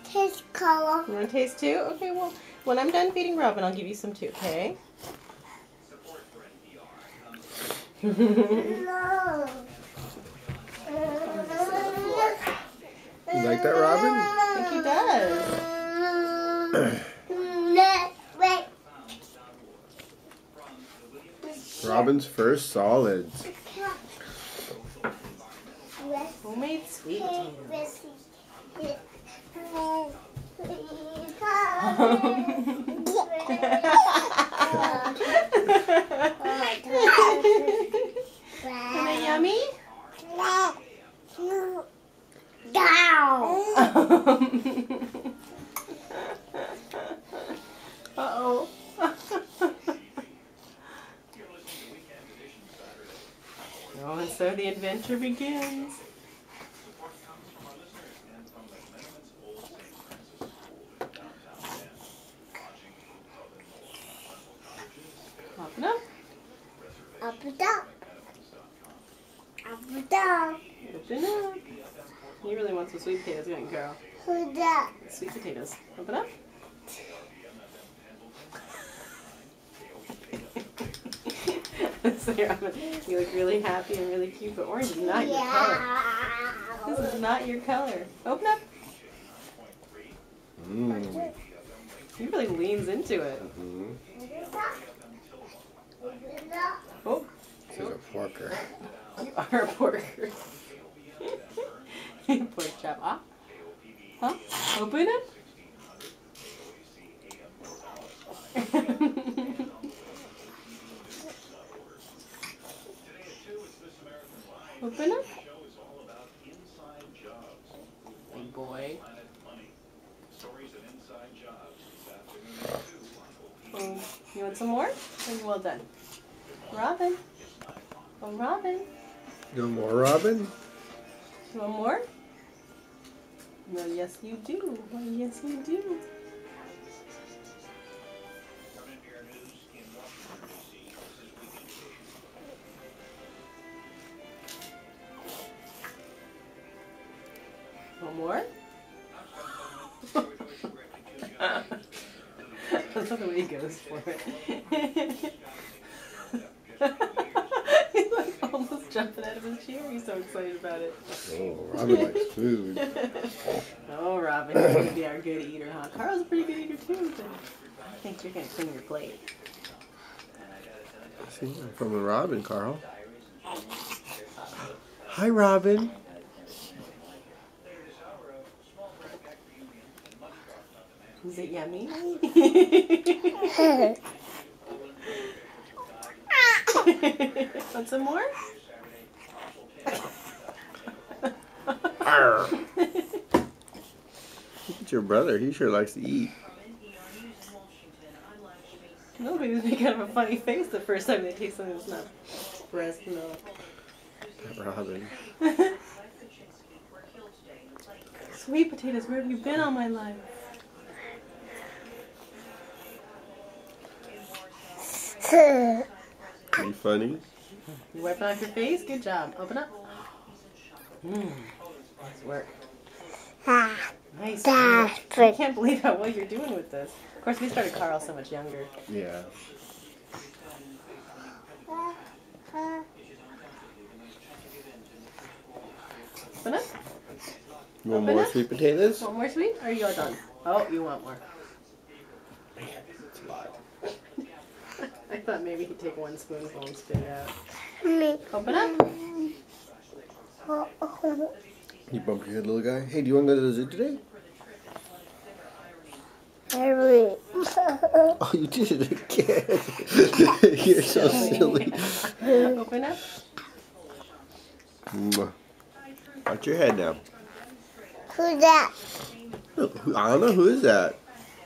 Taste color. You want to taste too? Okay, well, when I'm done feeding Robin, I'll give you some too, okay? No. You like that, Robin? I think he does. Wait. Robin's first solids. Homemade sweet potatoes. Are they yummy? Down. Uh-oh. Oh, and so the adventure begins. Open up. Up and up. Up and down. Open up. He really wants some sweet potatoes, don't you, Carol? Who's that? Sweet potatoes. Open up. So you look really happy and really cute, but orange is not your color. This is not your color. Open up. He really leans into it. Oh, This is a porker. you are a porker. Pork chop. Ah. Huh? Open it. Open it. Good boy. Oh, you want some more? Well done. Robin. Oh, Robin. No more, Robin? You want more? Well, yes, you do. Well, yes, you do. One more? That's not the way he goes for it. He's like almost jumping out of his chair. He's so excited about it. Oh, Robin likes food. Oh, Robin, you're going to be our good eater, huh? Carl's a pretty good eater too, but I think you're going to clean your plate. See, I'm from a Robin, Carl. Hi, Robin. Is it yummy? Want some more? Look at your brother. He sure likes to eat. Nobody was making kind of a funny face the first time they taste something that's not breast milk. Robin. Sweet potatoes, where have you been all my life? Are you funny? You wiping off your face? Good job. Open up. Nice work. Nice work. I can't believe how well you're doing with this. Of course, we started Carl so much younger. Yeah. Open up. You want Open more up. sweet potatoes? Want more sweet? Or are you all done? Oh, you want more. Man, it's a lot. I thought maybe he'd take one spoonful and spit it out. Me. Open up. You bumped your head, little guy. Hey, do you want to go to the zoo today? Hurry. Oh, you did it again. You're so silly. Open up. Mwah. Watch your head now. Who's that? Anna, who is that?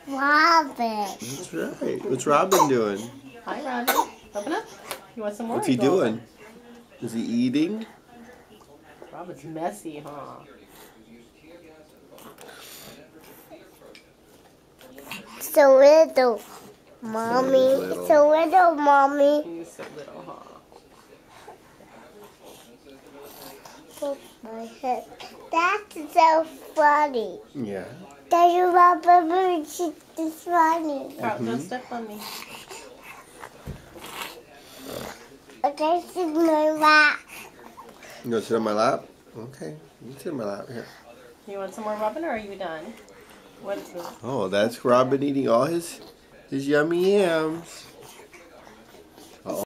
Robin. That's right. What's Robin doing? Hi, Robin. Open up. You want some more? What's he or you want doing? Is he eating? some? Robin's messy, huh? So little, mommy. little. So little, mommy. He's so little, huh? Oh, my head. That's so funny. Yeah. That's Robin. It's funny. Carl, don't step on me. Okay, sit in my lap. You gonna sit on my lap? Okay. You can sit on my lap here. You want some more Robin, or are you done? What's this? Oh, that's Robin eating all his yummy yams.